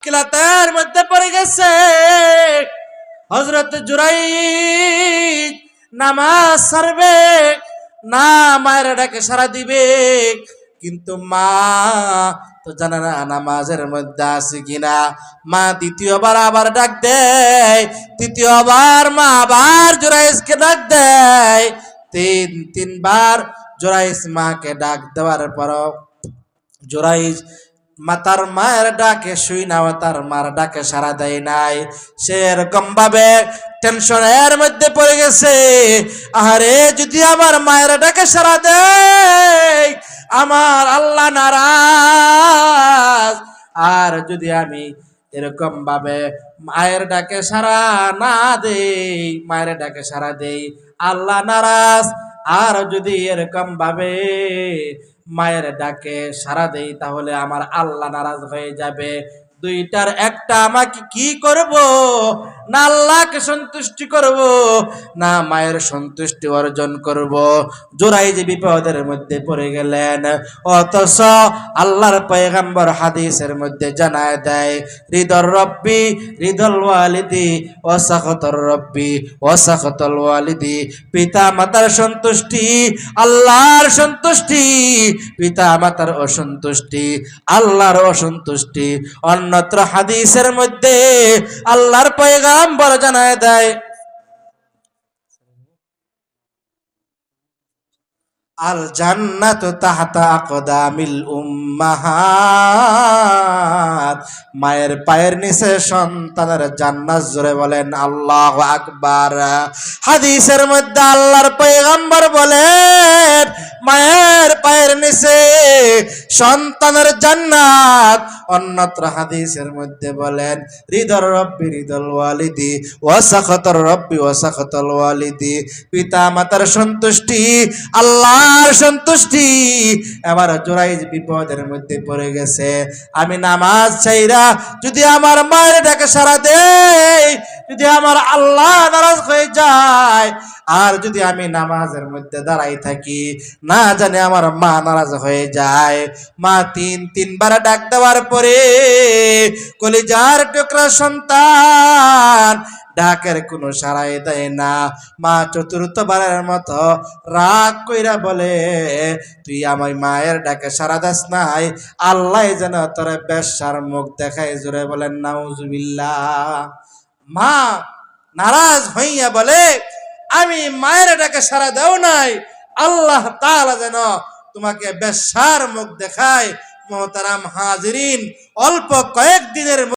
কিলাতের মধ্যে পড়ে গেছে। হযরত জুরাইজ নামাজ ছাড়বে না, মায়ের ডাকে সাড়া দিবে, কিন্তু মা তো জানে না নামাজের মধ্যে আছে কিনা। মা দ্বিতীয়বার আবার ডাক দেয়, তৃতীয়বার মা আবার জুরাইজকে ডাক দেয়। তিনবার জুরাইজ মাকে ডাক দেওয়ার পরও জুরাইজ তার মায়ের ডাকে শুই না, তার মার ডাকে সাড়া দেয় নাই। সে এরকম ভাবে টেনশনের মধ্যে পড়ে গেছে, আরে যদি আমার মায়ের ডাকে সাড়া দেয় আমার আল্লাহ নারাজ, আর যদি আমি এরকম ভাবে মায়ের ডাকে সাড়া না দেই, মায়ের ডাকে সাড়া দেই আল্লাহ নারাজ, আর যদি এরকম ভাবে মায়ের ডাকে সাড়া দেই তাহলে আমার আল্লাহ নারাজ হয়ে যাবে। দুইটার একটা আমাকে কি করব? না আল্লাহকে সন্তুষ্টি করব, না মায়ের সন্তুষ্টি অর্জন করব। জুরাইজ বিপদের মধ্যে পড়ে গেলেন। অথচ আল্লাহর পয়গম্বর হাদিসের মধ্যে জানায় দেয়, রিদর রব্বি রিদল ওয়ালিদি ওয়া সাখাতুর রব্বি ওয়া সাখাতুল ওয়ালিদি। পিতা মাতার সন্তুষ্টি আল্লাহর সন্তুষ্টি, পিতা মাতার অসন্তুষ্টি আল্লাহর অসন্তুষ্টি। অন্যত্র হাদিসের মধ্যে আল্লাহর পয়গম্বর জানায় দেয়, আল জান্নাতু তাহতা আকদামিল উম্মাহাত। মায়ের পায়ের নিচে সন্তানের জান্নাত। জোরে বলেন আল্লাহু আকবার। হাদিসের মধ্যে আল্লাহর পয়গম্বর বলেন মায়ের পায়ের নিচে সন্তানের জান্নাত। অন্যত্র হাদিসের মধ্যে বলেন রিদর রব্বি রিদল ওয়ালিদি ওয়া সাখাতুর রব্বি ওয়া সাখাতুল ওয়ালিদি। পিতা মাতার সন্তুষ্টি আল্লাহর সন্তুষ্টি। এবার জুরাইজ বিপদের মধ্যে পড়ে গেছে। আমি নামাজ চাইরা যদি আমার মায়ের ডাকে সাড়া দেই, যদি আমার আল্লাহ নারাজ হয়ে যায়, আর যদি আমি নামাজের মধ্যে দাঁড়াই থাকি, না জানে আমার মা নারাজ হয়ে যায়। মা তিনবার ডাক দেওয়ার পরে কলিজার টুকরা সন্তান ডাকের কোনো সাড়াই দেয় না। মা চতুর্থবারের মতো রাগ কইরা বলে, তুই আমার মায়ের ডাকে সাড়া দাস নাই, আল্লাহ যেন তোর বেশ্যার মুখ দেখায়। জোরে বলেন নাউজুবিল্লাহ। মা নারাজ হইয়া বলে, আমি মায়ের ডাকে সাড়া দেও নাই, আল্লাহ তাআলা যেন তোমাকে বেশ্যার মুখ দেখায়। মোহতারাম হাজিরিন, অল্প কয়েকদিনের